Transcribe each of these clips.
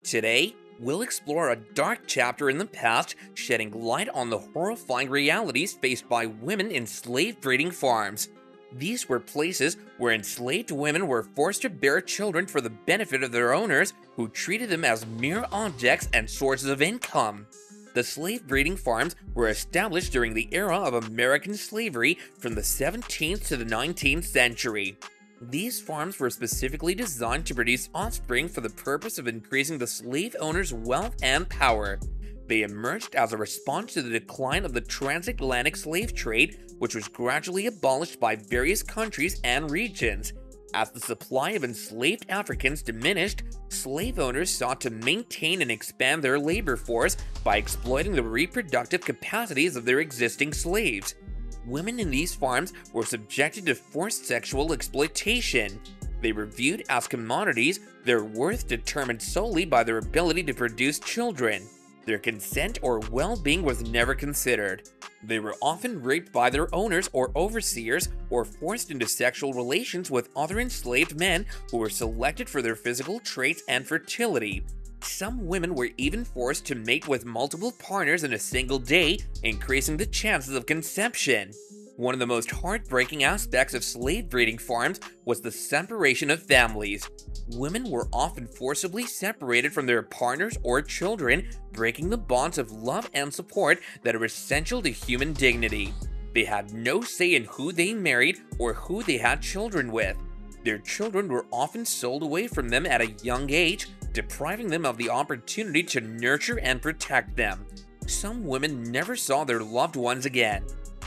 Today, we'll explore a dark chapter in the past, shedding light on the horrifying realities faced by women in slave breeding farms. These were places where enslaved women were forced to bear children for the benefit of their owners, who treated them as mere objects and sources of income. The slave breeding farms were established during the era of American slavery from the 17th to the 19th century. These farms were specifically designed to produce offspring for the purpose of increasing the slave owners' wealth and power. They emerged as a response to the decline of the transatlantic slave trade, which was gradually abolished by various countries and regions. As the supply of enslaved Africans diminished, slave owners sought to maintain and expand their labor force by exploiting the reproductive capacities of their existing slaves. Women in these farms were subjected to forced sexual exploitation. They were viewed as commodities, their worth determined solely by their ability to produce children. Their consent or well-being was never considered. They were often raped by their owners or overseers, or forced into sexual relations with other enslaved men who were selected for their physical traits and fertility. Some women were even forced to mate with multiple partners in a single day, increasing the chances of conception. One of the most heartbreaking aspects of slave breeding farms was the separation of families. Women were often forcibly separated from their partners or children, breaking the bonds of love and support that are essential to human dignity. They had no say in who they married or who they had children with. Their children were often sold away from them at a young age, depriving them of the opportunity to nurture and protect them. Some women never saw their loved ones again.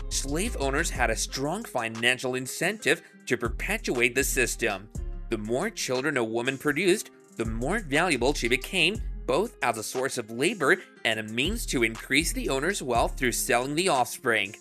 Slave owners had a strong financial incentive to perpetuate the system. The more children a woman produced, the more valuable she became, both as a source of labor and a means to increase the owner's wealth through selling the offspring.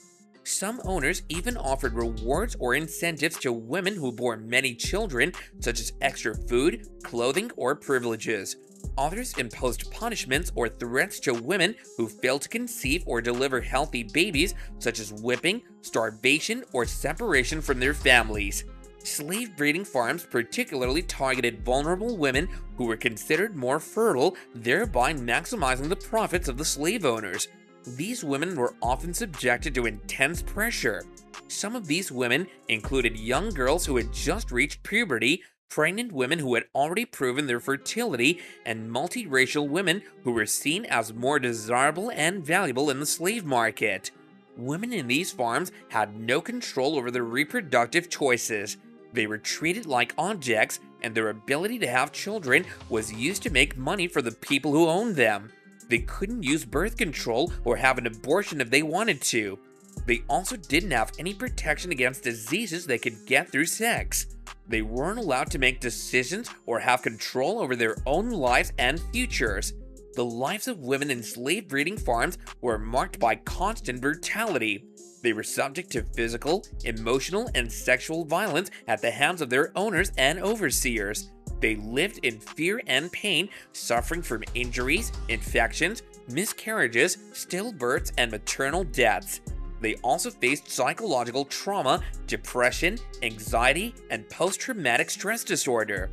Some owners even offered rewards or incentives to women who bore many children, such as extra food, clothing, or privileges. Others imposed punishments or threats to women who failed to conceive or deliver healthy babies, such as whipping, starvation, or separation from their families. Slave breeding farms particularly targeted vulnerable women who were considered more fertile, thereby maximizing the profits of the slave owners. These women were often subjected to intense pressure. Some of these women included young girls who had just reached puberty, pregnant women who had already proven their fertility, and multiracial women who were seen as more desirable and valuable in the slave market. Women in these farms had no control over their reproductive choices. They were treated like objects, and their ability to have children was used to make money for the people who owned them. They couldn't use birth control or have an abortion if they wanted to. They also didn't have any protection against diseases they could get through sex. They weren't allowed to make decisions or have control over their own lives and futures. The lives of women in slave breeding farms were marked by constant brutality. They were subject to physical, emotional, and sexual violence at the hands of their owners and overseers. They lived in fear and pain, suffering from injuries, infections, miscarriages, stillbirths, and maternal deaths. They also faced psychological trauma, depression, anxiety, and post-traumatic stress disorder.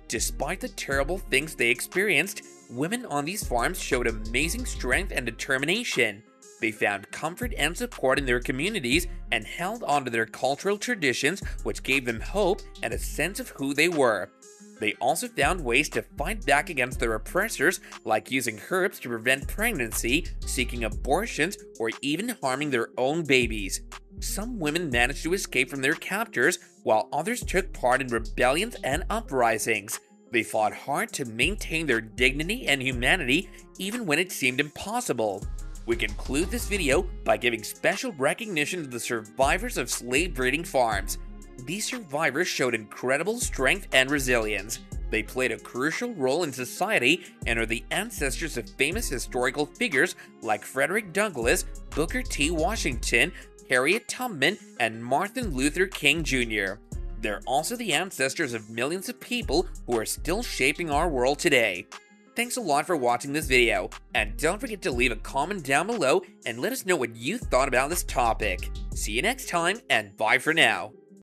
Despite the terrible things they experienced, women on these farms showed amazing strength and determination. They found comfort and support in their communities and held on to their cultural traditions, which gave them hope and a sense of who they were. They also found ways to fight back against their oppressors, like using herbs to prevent pregnancy, seeking abortions, or even harming their own babies. Some women managed to escape from their captors, while others took part in rebellions and uprisings. They fought hard to maintain their dignity and humanity, even when it seemed impossible. We conclude this video by giving special recognition to the survivors of slave breeding farms. These survivors showed incredible strength and resilience. They played a crucial role in society and are the ancestors of famous historical figures like Frederick Douglass, Booker T. Washington, Harriet Tubman, and Martin Luther King Jr. They're also the ancestors of millions of people who are still shaping our world today. Thanks a lot for watching this video, and don't forget to leave a comment down below and let us know what you thought about this topic. See you next time, and bye for now.